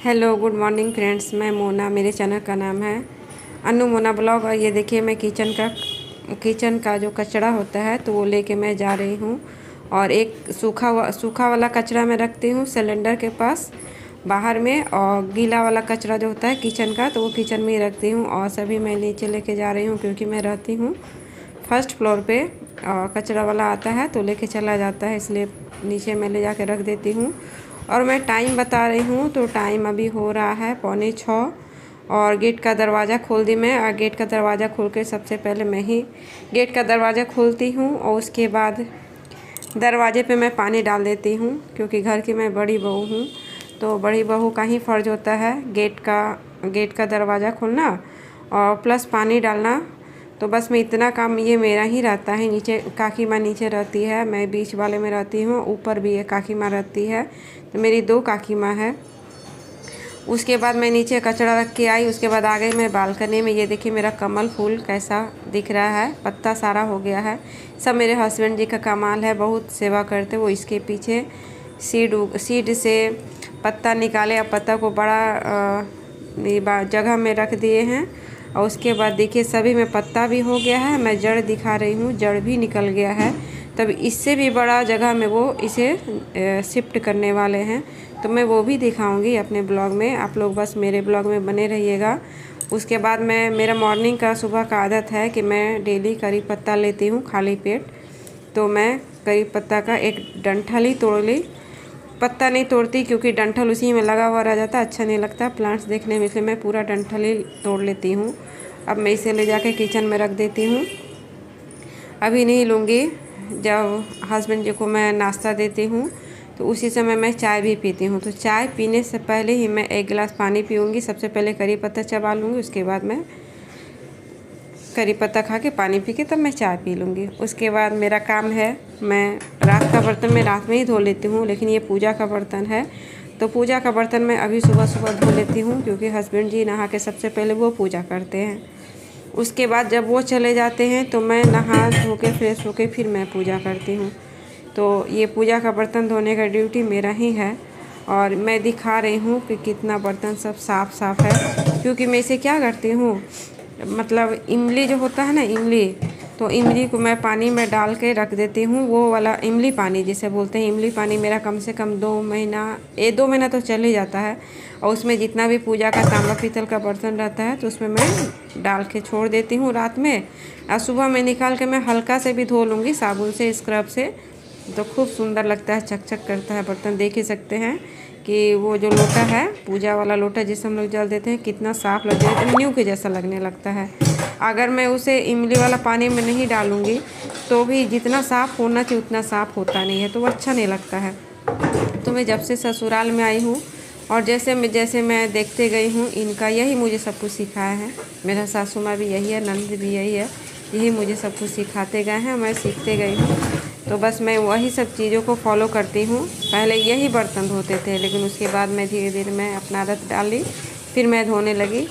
Hello good morning friends, मैं मोना, मेरे channel का नाम है अनु मोना ब्लॉग। और ये देखिए मैं किचन का जो कचरा होता है तो वो लेके मैं जा रही हूँ। और एक सूखा वाला कचरा मैं रखती हूँ सिलेंडर के पास बाहर में, और गीला वाला कचरा जो होता है किचन का तो वो किचन में ही रखती हूँ। और सभी मैं नीचे लेके जा रही हूँ क्योंकि मैं रहती हूँ फर्स्ट फ्लोर पे, और कचरा वाला आता है तो लेके चला जाता है, इसलिए नीचे मैं ले जाके रख देती हूँ। और मैं टाइम बता रही हूँ तो टाइम अभी हो रहा है 5:45, और गेट का दरवाज़ा खोल दी मैं। और गेट का दरवाज़ा खोल के सबसे पहले मैं ही गेट का दरवाज़ा खोलती हूँ, और उसके बाद दरवाजे पे मैं पानी डाल देती हूँ क्योंकि घर की मैं बड़ी बहू हूँ, तो बड़ी बहू का ही फ़र्ज़ होता है गेट का दरवाज़ा खोलना और प्लस पानी डालना। तो बस मैं इतना काम ये मेरा ही रहता है। नीचे काकी माँ नीचे रहती है, मैं बीच वाले में रहती हूँ, ऊपर भी एक काकी माँ रहती है, तो मेरी 2 काकी माँ है। उसके बाद मैं नीचे कचरा रख के आई, उसके बाद आ गई मैं बालकनी में। ये देखिए मेरा कमल फूल कैसा दिख रहा है, पत्ता सारा हो गया है। सब मेरे हस्बैंड जी का कमाल है, बहुत सेवा करते वो। इसके पीछे सीड से पत्ता निकाले, अब पत्ता को बड़ा जगह में रख दिए हैं। और उसके बाद देखिए सभी में पत्ता भी हो गया है, मैं जड़ दिखा रही हूँ, जड़ भी निकल गया है। तब इससे भी बड़ा जगह में वो इसे शिफ्ट करने वाले हैं, तो मैं वो भी दिखाऊंगी अपने ब्लॉग में। आप लोग बस मेरे ब्लॉग में बने रहिएगा। उसके बाद मेरा मॉर्निंग का सुबह का आदत है कि मैं डेली करी पत्ता लेती हूँ खाली पेट। तो मैं करी पत्ता का एक डंठल ही तोड़ ली, पत्ता नहीं तोड़ती क्योंकि डंठल उसी में लगा हुआ रह जाता, अच्छा नहीं लगता प्लांट्स देखने में, इसलिए मैं पूरा डंठल ही तोड़ लेती हूँ। अब मैं इसे ले जाके किचन में रख देती हूँ, अभी नहीं लूँगी। जब हस्बैंड जी को मैं नाश्ता देती हूँ तो उसी समय मैं चाय भी पीती हूँ। तो चाय पीने से पहले ही मैं 1 गिलास पानी पीऊँगी। सबसे पहले करी पत्ता चबा लूँगी, उसके बाद मैं करी पत्ता खा के पानी पी के तब मैं चाय पी लूँगी। उसके बाद मेरा काम है, मैं रात का बर्तन मैं रात में ही धो लेती हूँ, लेकिन ये पूजा का बर्तन है तो पूजा का बर्तन मैं अभी सुबह सुबह धो लेती हूँ क्योंकि हस्बैंड जी नहा के सबसे पहले वो पूजा करते हैं। उसके बाद जब वो चले जाते हैं तो मैं नहा धो के फ्रेश होके फिर मैं पूजा करती हूँ। तो ये पूजा का बर्तन धोने का ड्यूटी मेरा ही है। और मैं दिखा रही हूँ कि कितना बर्तन सब साफ़ है, क्योंकि मैं इसे क्या करती हूँ, मतलब इमली जो होता है ना, इमली, तो इमली को मैं पानी में डाल के रख देती हूँ। वो वाला इमली पानी जिसे बोलते हैं, इमली पानी मेरा कम से कम 2 महीना तो चल ही जाता है। और उसमें जितना भी पूजा का तांबा पीतल का बर्तन रहता है तो उसमें मैं डाल के छोड़ देती हूँ रात में। और सुबह में निकाल के मैं हल्का से भी धो लूँगी साबुन से, स्क्रब से, तो खूब सुंदर लगता है, चकचक करता है बर्तन। देख ही सकते हैं कि वो जो लोटा है, पूजा वाला लोटा जिसे हम लोग जल देते हैं, कितना साफ़ लगता है, न्यू के जैसा लगने लगता है। अगर मैं उसे इमली वाला पानी में नहीं डालूँगी तो भी जितना साफ़ होना चाहिए उतना साफ़ होता नहीं है, तो वो अच्छा नहीं लगता है। तो मैं जब से ससुराल में आई हूँ और जैसे मैं देखते गई हूँ, इनका यही मुझे सब कुछ सिखाया है। मेरा सासू माँ भी यही है, नंद भी यही है, यही मुझे सब कुछ सिखाते गए हैं, मैं सीखते गई हूँ। तो बस मैं वही सब चीज़ों को फॉलो करती हूँ। पहले यही बर्तन धोते थे, लेकिन उसके बाद मैं धीरे धीरे मैं अपना आदत डाली, फिर मैं धोने लगी।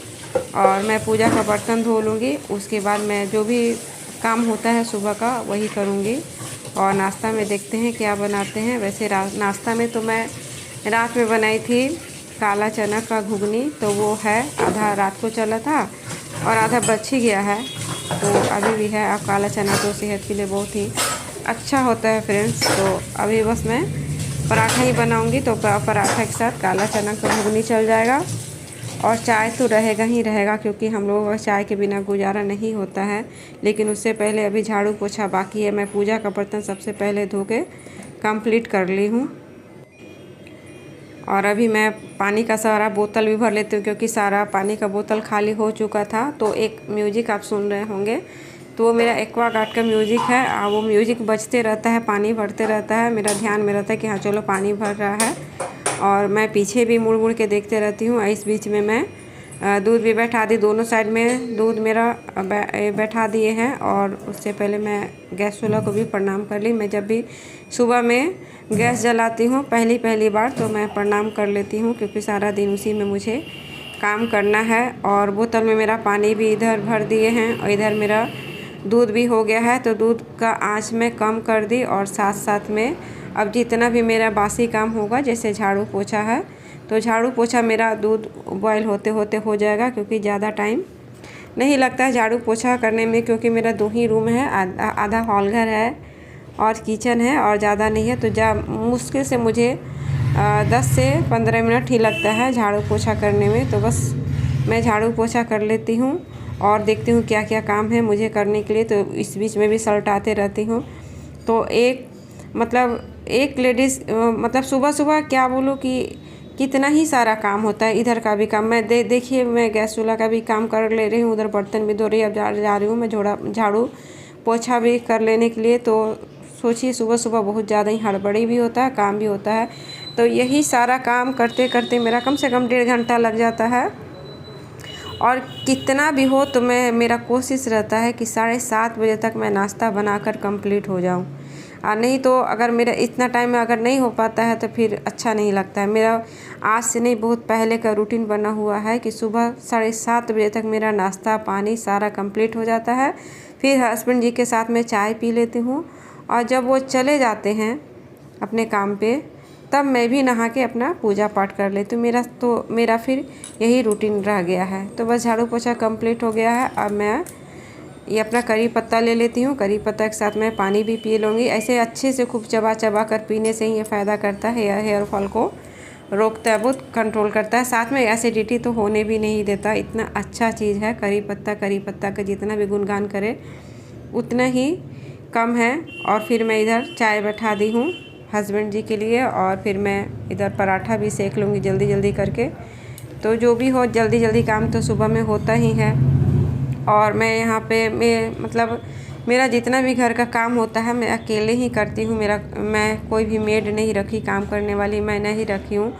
और मैं पूजा का बर्तन धो लूँगी, उसके बाद मैं जो भी काम होता है सुबह का वही करूँगी। और नाश्ता में देखते हैं क्या बनाते हैं। वैसे नाश्ता में तो मैं रात में बनाई थी काला चना का घुगनी, तो वो है, आधा रात को चला था और आधा बच ही गया है, तो अभी भी है। और काला चना तो सेहत के लिए बहुत ही अच्छा होता है फ्रेंड्स। तो अभी बस मैं पराठा ही बनाऊंगी, तो पराठा के साथ काला चना का घुगनी चल जाएगा। और चाय तो रहेगा ही रहेगा क्योंकि हम लोगों का चाय के बिना गुजारा नहीं होता है। लेकिन उससे पहले अभी झाड़ू पोछा बाकी है। मैं पूजा का बर्तन सबसे पहले धो के कंप्लीट कर ली हूँ। और अभी मैं पानी का सारा बोतल भी भर लेती हूँ क्योंकि सारा पानी का बोतल खाली हो चुका था। तो एक म्यूजिक आप सुन रहे होंगे, तो वो मेरा एक्वागार्ड का म्यूजिक है। वो म्यूजिक बजते रहता है, पानी भरते रहता है, मेरा ध्यान में रहता है कि हाँ चलो पानी भर रहा है। और मैं पीछे भी मुड़ मुड़ के देखते रहती हूँ। इस बीच में मैं दूध भी बैठा दी, दोनों साइड में दूध मेरा बैठा दिए हैं। और उससे पहले मैं गैस चूल्हा को भी प्रणाम कर ली। मैं जब भी सुबह में गैस जलाती हूँ पहली बार, तो मैं प्रणाम कर लेती हूँ क्योंकि सारा दिन उसी में मुझे काम करना है। और बोतल में मेरा पानी भी इधर भर दिए हैं और इधर मेरा दूध भी हो गया है, तो दूध का आँच में कम कर दी। और साथ साथ में अब जितना भी मेरा बासी काम होगा, जैसे झाड़ू पोछा है, तो झाड़ू पोछा मेरा दूध बॉयल होते होते हो जाएगा, क्योंकि ज़्यादा टाइम नहीं लगता है झाड़ू पोछा करने में, क्योंकि मेरा 2 ही रूम है, आधा हॉल घर है और किचन है और ज़्यादा नहीं है। तो मुश्किल से मुझे 10 से 15 मिनट ही लगता है झाड़ू पोछा करने में। तो बस मैं झाड़ू पोछा कर लेती हूँ और देखती हूँ क्या क्या काम है मुझे करने के लिए। तो इस बीच में भी सलटाते रहती हूँ। तो एक लेडीज़ मतलब सुबह सुबह क्या बोलूँ कि कितना ही सारा काम होता है। इधर का भी काम मैं देखिए मैं गैस चूल्हा का भी काम कर ले रही हूँ, उधर बर्तन भी धो रही, अब जा रही हूँ मैं झाड़ू पोछा भी कर लेने के लिए। तो सोचिए सुबह सुबह बहुत ज़्यादा ही हड़बड़ी भी होता है, काम भी होता है। तो यही सारा काम करते करते मेरा कम से कम 1.5 घंटा लग जाता है। और कितना भी हो तो मेरा कोशिश रहता है कि 7:30 बजे तक मैं नाश्ता बनाकर कंप्लीट हो जाऊं। और नहीं तो अगर मेरा इतना टाइम में अगर नहीं हो पाता है तो फिर अच्छा नहीं लगता है। मेरा आज से नहीं बहुत पहले का रूटीन बना हुआ है कि सुबह 7:30 बजे तक मेरा नाश्ता पानी सारा कंप्लीट हो जाता है। फिर हस्बैंड जी के साथ में चाय पी लेती हूँ और जब वो चले जाते हैं अपने काम पे तब मैं भी नहा के अपना पूजा पाठ कर लेती हूँ। मेरा फिर यही रूटीन रह गया है। तो बस झाड़ू पोछा कंप्लीट हो गया है। अब मैं ये अपना करी पत्ता ले लेती हूँ, करी पत्ता के साथ मैं पानी भी पी लूँगी। ऐसे अच्छे से खूब चबा चबा कर पीने से ही ये फ़ायदा करता है, हेयर फॉल को रोकता है, बहुत कंट्रोल करता है। साथ में एसिडिटी तो होने भी नहीं देता। इतना अच्छा चीज़ है करी पत्ता का जितना भी गुणगान करे उतना ही कम है। और फिर मैं इधर चाय बैठा दी हूँ हस्बैंड जी के लिए और फिर मैं इधर पराठा भी सेक लूँगी जल्दी जल्दी करके। तो जो भी हो जल्दी जल्दी काम तो सुबह में होता ही है। और मैं यहाँ पे मेरा जितना भी घर का काम होता है मैं अकेले ही करती हूँ। मैं कोई भी मेड नहीं रखी, काम करने वाली मैं नहीं रखी हूँ,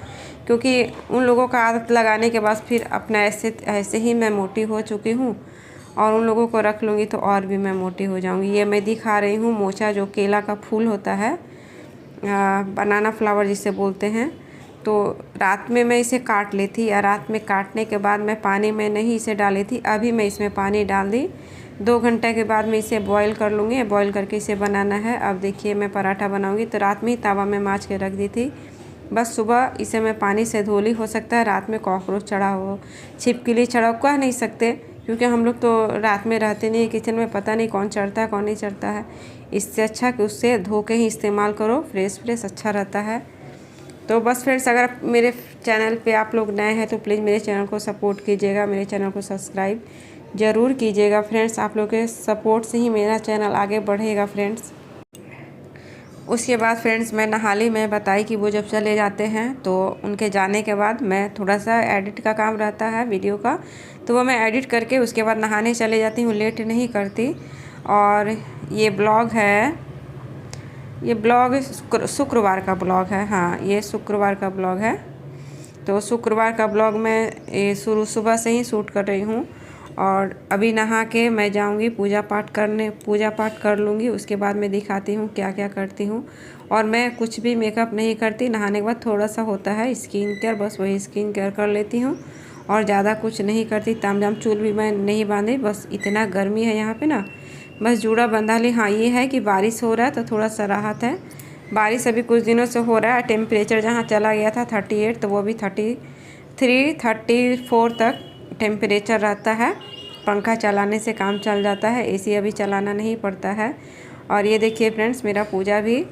क्योंकि उन लोगों का आदत लगाने के बाद फिर अपना ऐसे ही मैं मोटी हो चुकी हूँ और उन लोगों को रख लूँगी तो और भी मैं मोटी हो जाऊँगी। ये मैं दिखा रही हूँ मोचा, जो केला का फूल होता है, बनाना फ्लावर जिसे बोलते हैं। तो रात में मैं इसे काट ली थी और रात में काटने के बाद मैं पानी में नहीं इसे डाली थी। अभी मैं इसमें पानी डाल दी। 2 घंटे के बाद मैं इसे बॉईल कर लूँगी। बॉईल करके इसे बनाना है। अब देखिए मैं पराठा बनाऊँगी। तो रात में ही तवा में माँच के रख दी थी। बस सुबह इसे मैं पानी से धो ली। हो सकता है रात में कॉकरोच चढ़ा हो, छिपकली चढ़ा हो, कह नहीं सकते, क्योंकि हम लोग तो रात में रहते नहीं किचन में, पता नहीं कौन चढ़ता है कौन नहीं चढ़ता है। इससे अच्छा कि उससे धो के ही इस्तेमाल करो, फ्रेश अच्छा रहता है। तो बस फ्रेंड्स, अगर मेरे चैनल पे आप लोग नए हैं तो प्लीज़ मेरे चैनल को सपोर्ट कीजिएगा, मेरे चैनल को सब्सक्राइब ज़रूर कीजिएगा फ्रेंड्स। आप लोग के सपोर्ट से ही मेरा चैनल आगे बढ़ेगा फ्रेंड्स। उसके बाद फ्रेंड्स मैं नहा ली। मैं बताई कि वो जब चले जाते हैं तो उनके जाने के बाद मैं थोड़ा सा एडिट का काम रहता है वीडियो का, तो वो मैं एडिट करके उसके बाद नहाने चले जाती हूँ, लेट नहीं करती। और ये ब्लॉग शुक्रवार का ब्लॉग है। हाँ, ये शुक्रवार का ब्लॉग है। तो शुक्रवार का ब्लॉग मैं सुबह से ही शूट कर रही हूँ। और अभी नहा के मैं जाऊँगी पूजा पाठ कर लूँगी। उसके बाद मैं दिखाती हूँ क्या क्या करती हूँ। और मैं कुछ भी मेकअप नहीं करती। नहाने के बाद थोड़ा सा होता है स्किन केयर, बस वही स्किन केयर कर लेती हूँ और ज़्यादा कुछ नहीं करती। तामझाम चूल भी मैं नहीं बांधी, बस इतना गर्मी है यहाँ पे ना, बस जूड़ा बंधा ली। हाँ, ये है कि बारिश हो रहा है तो थोड़ा सा राहत है। बारिश अभी कुछ दिनों से हो रहा है। टेम्परेचर जहाँ चला गया था 38, तो वो भी 33 34 तक टेम्परेचर रहता है। पंखा चलाने से काम चल जाता है, एसी अभी चलाना नहीं पड़ता है। और ये देखिए फ्रेंड्स, मेरा पूजा भी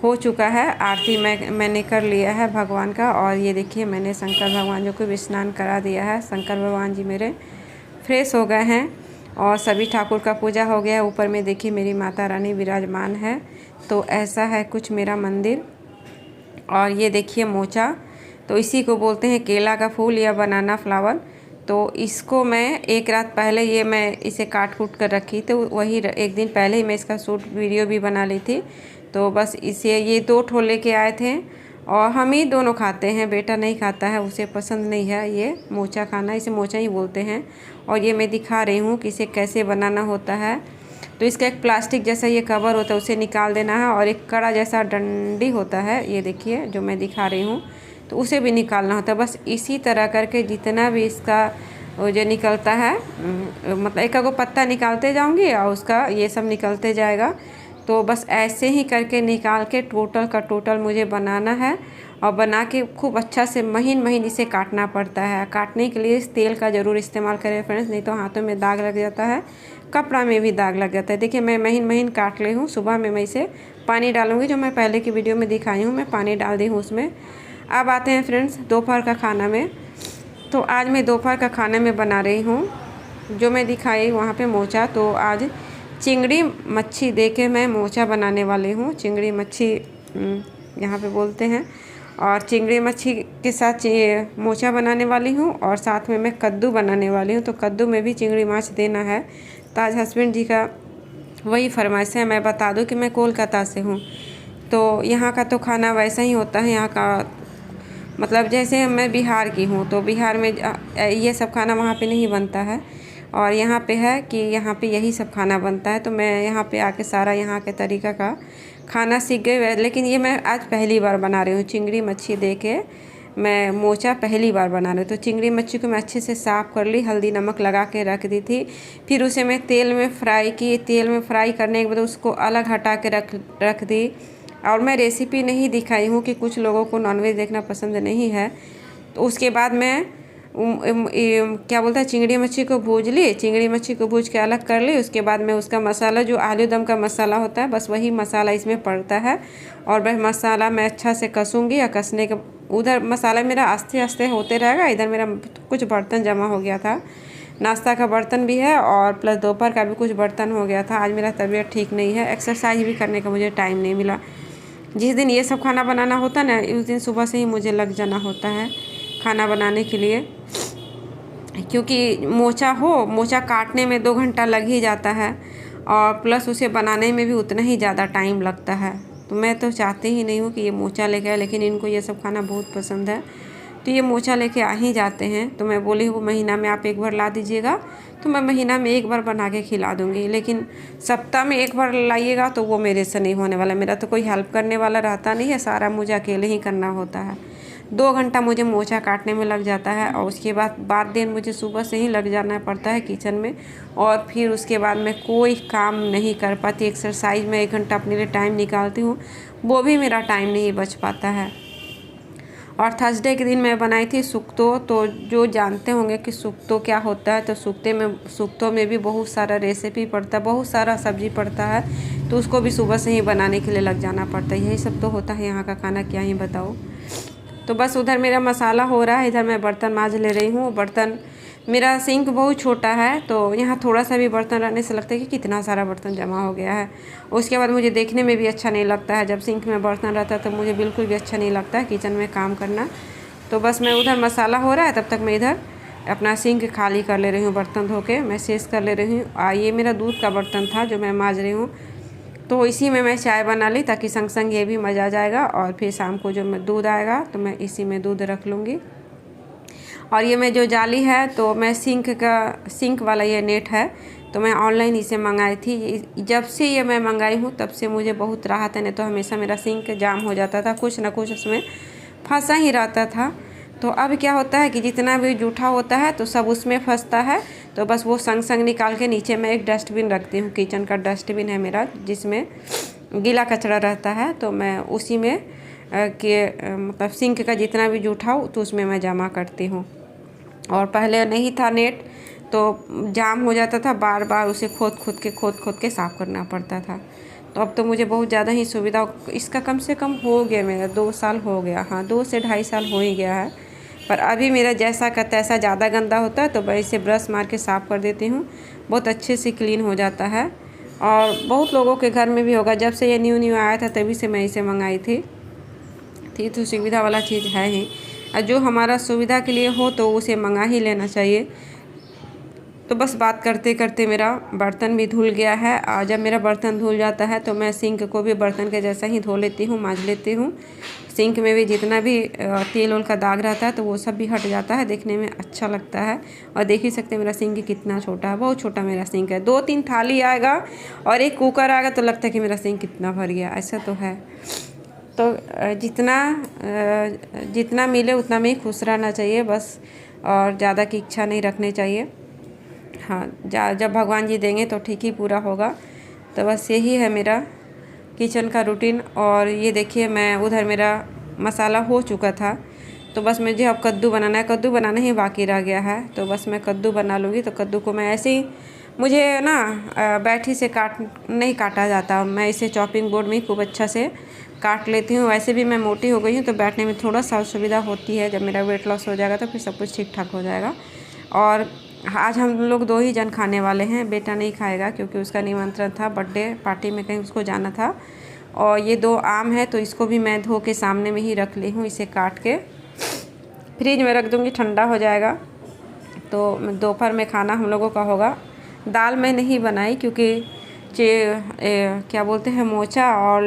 हो चुका है। आरती मैंने कर लिया है भगवान का। और ये देखिए मैंने शंकर भगवान जी को भी स्नान करा दिया है। शंकर भगवान जी मेरे फ्रेश हो गए हैं और सभी ठाकुर का पूजा हो गया है। ऊपर में देखिए मेरी माता रानी विराजमान है। तो ऐसा है कुछ मेरा मंदिर। और ये देखिए मोचा, तो इसी को बोलते हैं केला का फूल या बनाना फ्लावर। तो इसको मैं एक रात पहले मैं इसे काट कूट कर रखी, तो वही एक दिन पहले ही मैं इसका शूट वीडियो भी बना ली थी। तो बस इसे ये 2 ठो लेके आए थे और हम ही दोनों खाते हैं, बेटा नहीं खाता है, उसे पसंद नहीं है ये मोचा खाना, इसे मोचा ही बोलते हैं। और ये मैं दिखा रही हूँ कि इसे कैसे बनाना होता है। तो इसका एक प्लास्टिक जैसा ये कवर होता है, उसे निकाल देना है। और एक कड़ा जैसा डंडी होता है, ये देखिए जो मैं दिखा रही हूँ, तो उसे भी निकालना होता है। बस इसी तरह करके जितना भी इसका जो निकलता है, मतलब एक को पत्ता निकालते जाऊंगी और उसका ये सब निकलते जाएगा। तो बस ऐसे ही करके निकाल के टोटल का टोटल मुझे बनाना है और बना के खूब अच्छा से महीन महीन इसे काटना पड़ता है। काटने के लिए इस तेल का ज़रूर इस्तेमाल करें फ्रेंड्स, नहीं तो हाथों में दाग लग जाता है, कपड़ा में भी दाग लग जाता है। देखिए मैं महीन महीन काट ली हूँ। सुबह में मैं इसे पानी डालूँगी, जो मैं पहले की वीडियो में दिखाई हूँ, मैं पानी डाल दी हूँ उसमें। अब आते हैं फ्रेंड्स दोपहर का खाना में। तो आज मैं दोपहर का खाने में बना रही हूँ, जो मैं दिखाई वहाँ पे मोचा। तो आज चिंगड़ी मच्छी दे के मैं मोचा बनाने वाली हूँ। चिंगड़ी मच्छी यहाँ पे बोलते हैं, और चिंगड़ी मच्छी के साथ मोचा बनाने वाली हूँ, और साथ में मैं कद्दू बनाने वाली हूँ। तो कद्दू में भी चिंगड़ी माछ देना है। तो आज हस्बैंड जी का वही फरमाइश है। मैं बता दूँ कि मैं कोलकाता से हूँ, तो यहाँ का तो खाना वैसा ही होता है। यहाँ का मतलब जैसे मैं बिहार की हूँ, तो बिहार में ये सब खाना वहाँ पे नहीं बनता है, और यहाँ पे है कि यहाँ पे यही सब खाना बनता है। तो मैं यहाँ पे आके सारा यहाँ के तरीका का खाना सीख गई। लेकिन ये मैं आज पहली बार बना रही हूँ, चिंगड़ी मच्छी दे के मैं मोचा पहली बार बना रही हूँ। तो चिंगड़ी मच्छी को मैं अच्छे से साफ़ कर ली, हल्दी नमक लगा के रख दी थी। फिर उसे मैं तेल में फ्राई की। तेल में फ्राई करने के बाद उसको अलग हटा के रख दी। और मैं रेसिपी नहीं दिखाई हूँ कि कुछ लोगों को नॉनवेज देखना पसंद नहीं है। तो उसके बाद मैं क्या बोलता है, चिंगड़ी मच्छी को भूज ली। चिंगड़ी मच्छी को भूज के अलग कर ली। उसके बाद मैं उसका मसाला, जो आलू दम का मसाला होता है, बस वही मसाला इसमें पड़ता है। और वह मसाला मैं अच्छा से कसूँगी। या कसने के उधर मसाला मेरा आस्ते आस्ते होते रहेगा। इधर मेरा कुछ बर्तन जमा हो गया था, नाश्ता का बर्तन भी है और प्लस दोपहर का भी कुछ बर्तन हो गया था। आज मेरा तबीयत ठीक नहीं है, एक्सरसाइज भी करने का मुझे टाइम नहीं मिला। जिस दिन ये सब खाना बनाना होता है ना, उस दिन सुबह से ही मुझे लग जाना होता है खाना बनाने के लिए, क्योंकि मोचा काटने में 2 घंटा लग ही जाता है, और प्लस उसे बनाने में भी उतना ही ज़्यादा टाइम लगता है। तो मैं तो चाहती ही नहीं हूँ कि ये मोचा लेके आए, लेकिन इनको ये सब खाना बहुत पसंद है, तो ये मोचा लेके आ ही जाते हैं। तो मैं बोली हूँ महीना में आप 1 बार ला दीजिएगा, तो मैं महीना में 1 बार बना के खिला दूँगी। लेकिन सप्ताह में 1 बार लाइएगा तो वो मेरे से नहीं होने वाला। मेरा तो कोई हेल्प करने वाला रहता नहीं है, सारा मुझे अकेले ही करना होता है। 2 घंटा मुझे मोचा काटने में लग जाता है, और उसके बाद दिन मुझे सुबह से ही लग जाना पड़ता है किचन में। और फिर उसके बाद मैं कोई काम नहीं कर पाती। एक्सरसाइज में 1 घंटा अपने लिए टाइम निकालती हूँ, वो भी मेरा टाइम नहीं बच पाता है। और थर्सडे के दिन मैं बनाई थी सुक्तो। तो जो जानते होंगे कि सुक्तो क्या होता है, तो सुक्तो में भी बहुत सारा रेसिपी पड़ता है, बहुत सारा सब्जी पड़ता है, तो उसको भी सुबह से ही बनाने के लिए लग जाना पड़ता है। यही सब तो होता है यहाँ का खाना, क्या ही बताओ। तो बस उधर मेरा मसाला हो रहा है, इधर मैं बर्तन मांज ले रही हूँ। बर्तन मेरा सिंक बहुत छोटा है, तो यहाँ थोड़ा सा भी बर्तन रहने से लगता है कि कितना सारा बर्तन जमा हो गया है। उसके बाद मुझे देखने में भी अच्छा नहीं लगता है। जब सिंक में बर्तन रहता है तो मुझे बिल्कुल भी अच्छा नहीं लगता है किचन में काम करना। तो बस मैं उधर मसाला हो रहा है, तब तक मैं इधर अपना सिंक खाली कर ले रही हूँ, बर्तन धो के मैं शेष कर ले रही हूँ। ये मेरा दूध का बर्तन था जो मैं मांज रही हूँ, तो इसी में मैं चाय बना ली, ताकि संग संग ये भी मज़ा आ जाएगा। और फिर शाम को जो मैं दूध आएगा तो मैं इसी में दूध रख लूँगी। और ये मैं जो जाली है, तो मैं सिंक वाला ये नेट है, तो मैं ऑनलाइन इसे मंगाई थी। जब से ये मैं मंगाई हूँ तब से मुझे बहुत राहत है, नहीं तो हमेशा मेरा सिंक जाम हो जाता था, कुछ ना कुछ उसमें फंसा ही रहता था। तो अब क्या होता है कि जितना भी जूठा होता है तो सब उसमें फंसता है, तो बस वो संग संग निकाल के नीचे मैं एक डस्टबिन रखती हूँ। किचन का डस्टबिन है मेरा, जिसमें गीला कचरा रहता है, तो मैं उसी में मतलब सिंक का जितना भी जूठा हो तो उसमें मैं जमा करती हूँ। और पहले नहीं था नेट, तो जाम हो जाता था, बार बार उसे खोद खोद के साफ़ करना पड़ता था। तो अब तो मुझे बहुत ज़्यादा ही सुविधा, इसका कम से कम हो गया मेरा 2 साल हो गया, हाँ 2 से ढाई साल हो ही गया है। पर अभी मेरा जैसा का तैसा ज़्यादा गंदा होता है तो मैं इसे ब्रश मार के साफ़ कर देती हूँ, बहुत अच्छे से क्लीन हो जाता है। और बहुत लोगों के घर में भी होगा, जब से ये न्यू आया था तभी से मैं इसे मंगाई थी। तो सुविधा वाला चीज़ है ही, और जो हमारा सुविधा के लिए हो तो उसे मंगा ही लेना चाहिए। तो बस बात करते करते मेरा बर्तन भी धुल गया है, और जब मेरा बर्तन धुल जाता है तो मैं सिंक को भी बर्तन के जैसा ही धो लेती हूँ, मांज लेती हूँ। सिंक में भी जितना भी तेल ओल का दाग रहता है तो वो सब भी हट जाता है, देखने में अच्छा लगता है। और देख ही सकते हैं मेरा सिंक कितना छोटा है, बहुत छोटा मेरा सिंक है। 2-3 थाली आएगा और एक कुकर आएगा तो लगता है कि मेरा सिंक कितना भर गया, ऐसा तो है। तो जितना मिले उतना में ही खुश रहना चाहिए बस, और ज़्यादा की इच्छा नहीं रखनी चाहिए। हाँ, जब भगवान जी देंगे तो ठीक ही पूरा होगा। तो बस यही है मेरा किचन का रूटीन। और ये देखिए मैं उधर मेरा मसाला हो चुका था, तो बस मुझे अब कद्दू बनाना है। कद्दू बनाना ही बाकी रह गया है, तो बस मैं कद्दू बना लूँगी। तो कद्दू को मैं ऐसे ही, मुझे ना बैठी से नहीं काटा जाता, मैं इसे चॉपिंग बोर्ड में ही खूब अच्छा से काट लेती हूँ। वैसे भी मैं मोटी हो गई हूँ, तो बैठने में थोड़ा सा असुविधा होती है। जब मेरा वेट लॉस हो जाएगा तो फिर सब कुछ ठीक ठाक हो जाएगा। और आज हम लोग 2 ही जन खाने वाले हैं, बेटा नहीं खाएगा क्योंकि उसका निमंत्रण था, बर्थडे पार्टी में कहीं उसको जाना था। और ये 2 आम है, तो इसको भी मैं धो के सामने में ही रख ली हूँ। इसे काट के फ्रिज में रख दूँगी, ठंडा हो जाएगा। तो दोपहर में खाना हम लोगों का होगा। दाल मैं नहीं बनाई क्योंकि क्या बोलते हैं, मोचा और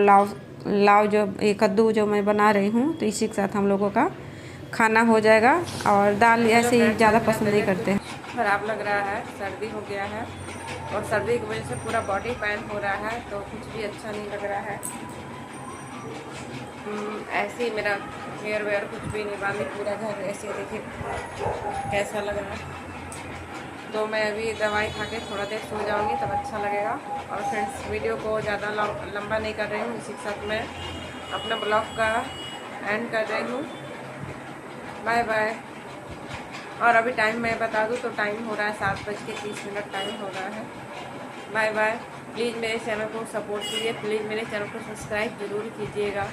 लाव जो कद्दू जो मैं बना रही हूँ, तो इसी के साथ हम लोगों का खाना हो जाएगा। और दाल ऐसे ही ज़्यादा पसंद नहीं करते हैं। ख़राब लग रहा है, सर्दी हो गया है और सर्दी की वजह से पूरा बॉडी पेन हो रहा है, तो कुछ भी अच्छा नहीं लग रहा है। ऐसे ही मेरा हेयर वेयर कुछ भी नहीं बांधी, पूरा घर ऐसे देखिए कैसा लग रहा है। तो मैं अभी दवाई खा के थोड़ा देर सो जाऊंगी, तब अच्छा लगेगा। और फ्रेंड्स, वीडियो को ज़्यादा लंबा नहीं कर रही हूँ, इसी के साथ मैं अपना ब्लॉग का एंड कर रही हूँ। Bye bye. और अभी टाइम मैं बता दूँ तो टाइम हो रहा है 7:30 टाइम हो रहा है। Bye bye. प्लीज़ मेरे चैनल को सपोर्ट कीजिए, प्लीज़ मेरे चैनल को सब्सक्राइब ज़रूर कीजिएगा।